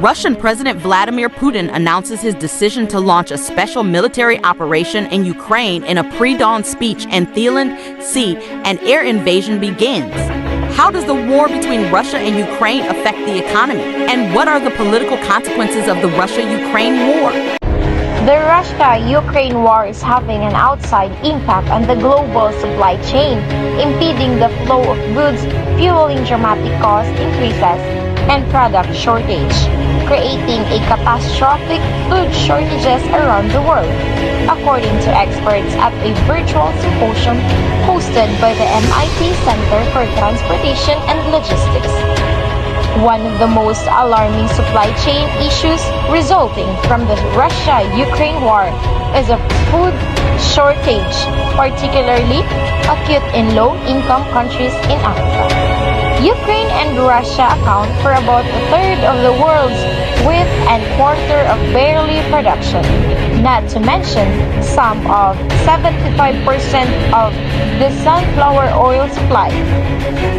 Russian President Vladimir Putin announces his decision to launch a special military operation in Ukraine in a pre-dawn speech, and Thailand Sea an air invasion begins. How does the war between Russia and Ukraine affect the economy? And what are the political consequences of the Russia-Ukraine war? The Russia-Ukraine war is having an outside impact on the global supply chain, impeding the flow of goods, fueling dramatic cost increases and product shortage, creating a catastrophic food shortages around the world, according to experts at a virtual symposium hosted by the MIT Center for Transportation and Logistics. One of the most alarming supply chain issues resulting from the Russia-Ukraine war is a food shortage, particularly acute in low-income countries in Africa. Ukraine and Russia account for about a third of the world's wheat and quarter of barley production, not to mention some of 75% of the sunflower oil supply,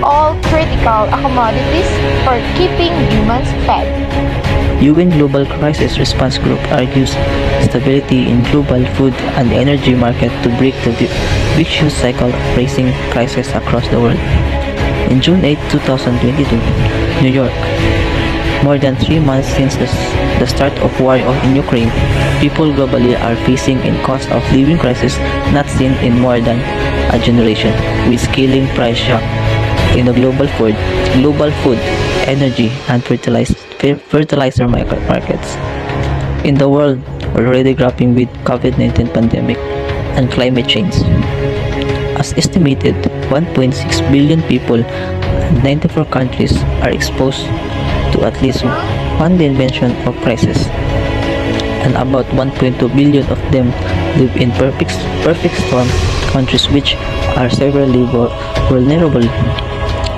all critical commodities for keeping humans fed. UN Global Crisis Response Group argues stability in global food and energy market to break the vicious cycle of rising prices across the world. In June 8, 2022, New York, more than 3 months since the start of war in Ukraine, people globally are facing a cost of living crisis not seen in more than a generation, with scaling price shock in the global food, energy, and fertilizer markets. In the world, we're already grappling with COVID-19 pandemic and climate change. As estimated, 1.6 billion people and 94 countries are exposed to at least one dimension of crisis, and about 1.2 billion of them live in perfect storm countries, which are severely vulnerable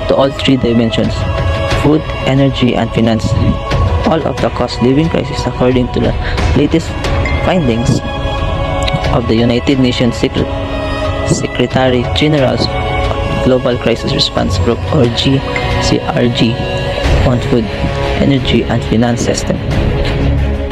to all three dimensions: food, energy, and finance. All of the cost living crisis, according to the latest findings of the United Nations Secretary General's Global Crisis Response Group, or GCRG, on food, energy, and finance system.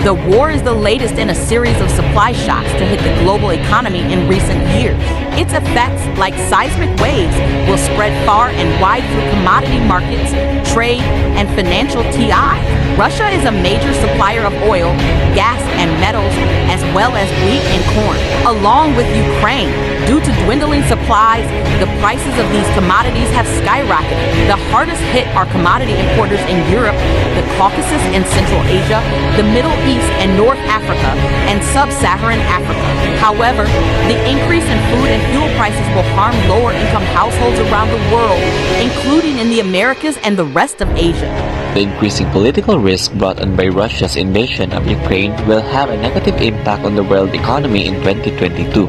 The war is the latest in a series of supply shocks to hit the global economy in recent years. Its effects, like seismic waves, will spread far and wide through commodity markets, trade, and financial TI. Russia is a major supplier of oil, gas, and metals, as well as wheat and corn. Along with Ukraine, due to dwindling supplies, the prices of these commodities have skyrocketed. The hardest hit are commodity importers in Europe, the Caucasus and Central Asia, the Middle East and North Africa, and Sub-Saharan Africa. However, the increase in food and fuel prices will harm lower-income households around the world, including in the Americas and the rest of Asia. The increasing political risk brought on by Russia's invasion of Ukraine will have a negative impact on the world economy in 2022.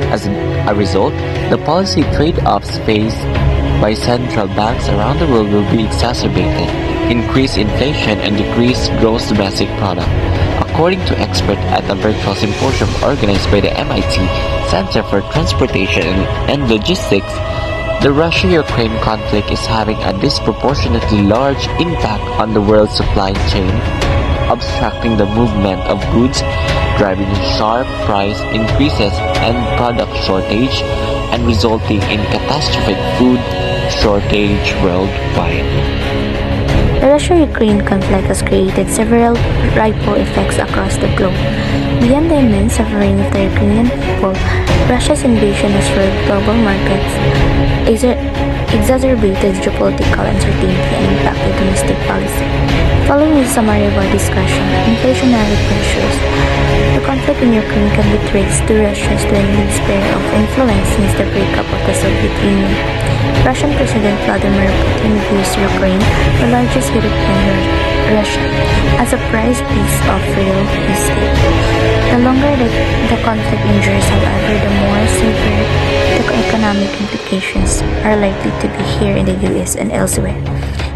As a result, the policy trade-offs faced by central banks around the world will be exacerbated, increased inflation, and decreased gross domestic product. According to experts at a virtual symposium organized by the MIT Center for Transportation and Logistics, the Russia-Ukraine conflict is having a disproportionately large impact on the world supply chain, obstructing the movement of goods, driving sharp price increases and product shortage, and resulting in catastrophic food shortage worldwide. The Russia-Ukraine conflict has created several ripple effects across the globe. Beyond the immense suffering of the Ukrainian people, Russia's invasion has roiled global markets, exacerbated geopolitical uncertainty, and impacted domestic policy. Following a summary of our discussion, inflationary pressures. The conflict in Ukraine can be traced to Russia's dwindling sphere of influence since the breakup of the Soviet Union. Russian President Vladimir Putin views Ukraine, the largest European Russia, as a prized piece of real estate. The longer the conflict endures, however, the more severe the economic implications are likely to be here in the US and elsewhere.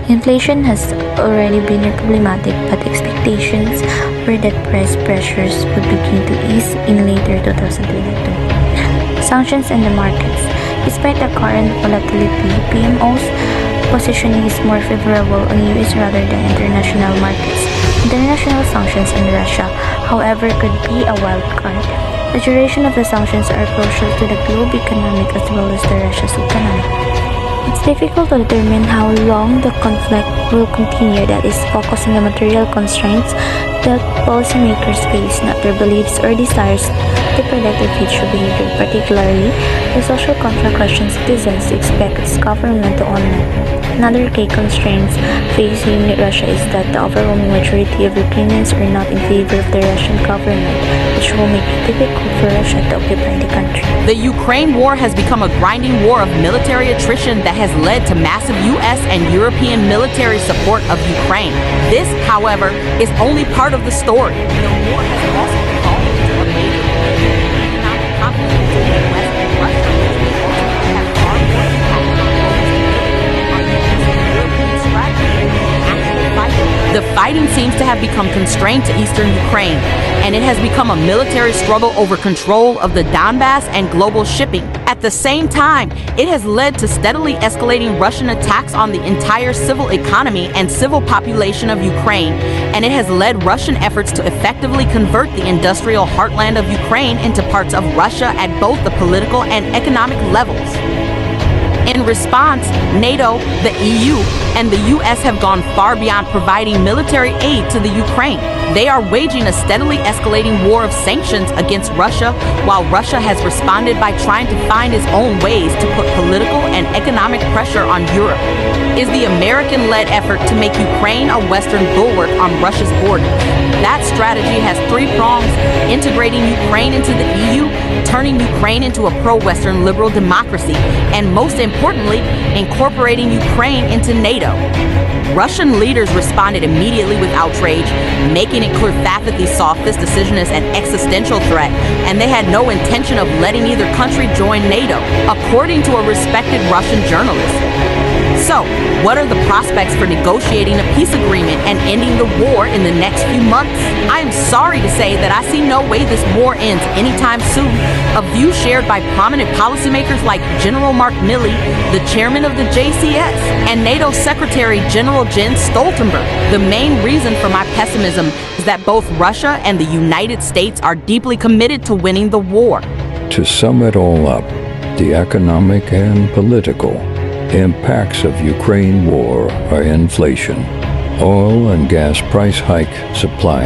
Inflation has already been problematic, but expectations were that price pressures would begin to ease in later 2022. Sanctions in the markets. Despite the current volatility, PMO's positioning is more favorable on US rather than international markets. International sanctions on Russia, however, could be a wild card. The duration of the sanctions are crucial to the global economic as well as the Russia's economy. It's difficult to determine how long the conflict will continue. That is focused on the material constraints that policymakers face, not their beliefs or desires to predict their future behavior, particularly the social contract Russian citizens expect its government to honor. Another key constraint facing Russia is that the overwhelming majority of Ukrainians are not in favor of the Russian government, which will make it difficult for Russia to occupy the country. The Ukraine war has become a grinding war of military attrition that has led to massive U.S. and European military support of Ukraine. This, however, is only part of the story. The war has also evolved into a major economic conflict between the West and Russia, which will ultimately have far more impact on global stability and on U.S. and European strategy than actual fighting. The fighting seems to have become constrained to eastern Ukraine, and it has become a military struggle over control of the Donbass and global shipping. At the same time, it has led to steadily escalating Russian attacks on the entire civil economy and civil population of Ukraine, and it has led Russian efforts to effectively convert the industrial heartland of Ukraine into parts of Russia at both the political and economic levels. In response, NATO, the EU, and the US have gone far beyond providing military aid to the Ukraine. They are waging a steadily escalating war of sanctions against Russia, while Russia has responded by trying to find its own ways to put political and economic pressure on Europe. Is the American-led effort to make Ukraine a Western bulwark on Russia's border? That strategy has three prongs: integrating Ukraine into the EU, turning Ukraine into a pro-Western liberal democracy, and most importantly, incorporating Ukraine into NATO. Russian leaders responded immediately with outrage, making it clear that they saw this decision as an existential threat, and they had no intention of letting either country join NATO, according to a respected Russian journalist. So, what are the prospects for negotiating a peace agreement and ending the war in the next few months? I am sorry to say that I see no way this war ends anytime soon, a view shared by prominent policymakers like General Mark Milley, the chairman of the JCS, and NATO Secretary General Jens Stoltenberg. The main reason for my pessimism is that both Russia and the United States are deeply committed to winning the war. To sum it all up, the economic and political impacts of Ukraine war are inflation, oil and gas price hike, supply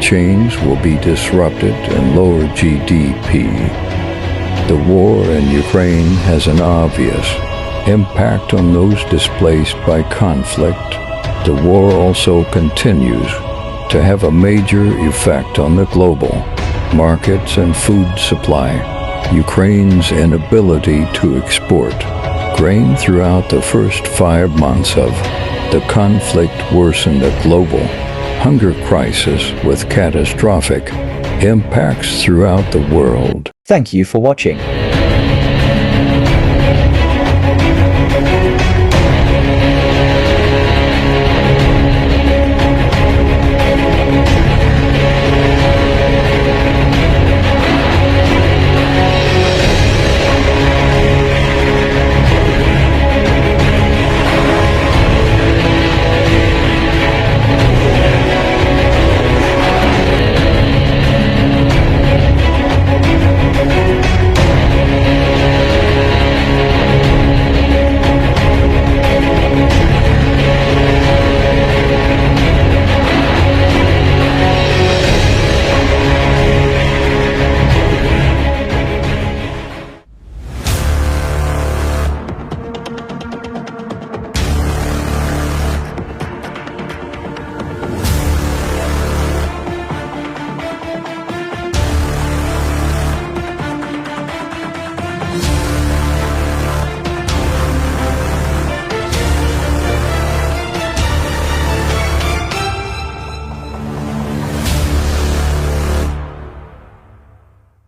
chains will be disrupted and lower GDP. The war in Ukraine has an obvious impact on those displaced by conflict. The war also continues to have a major effect on the global markets and food supply. Ukraine's inability to export grain throughout the first 5 months of the conflict worsened a global hunger crisis with catastrophic impacts throughout the world. Thank you for watching.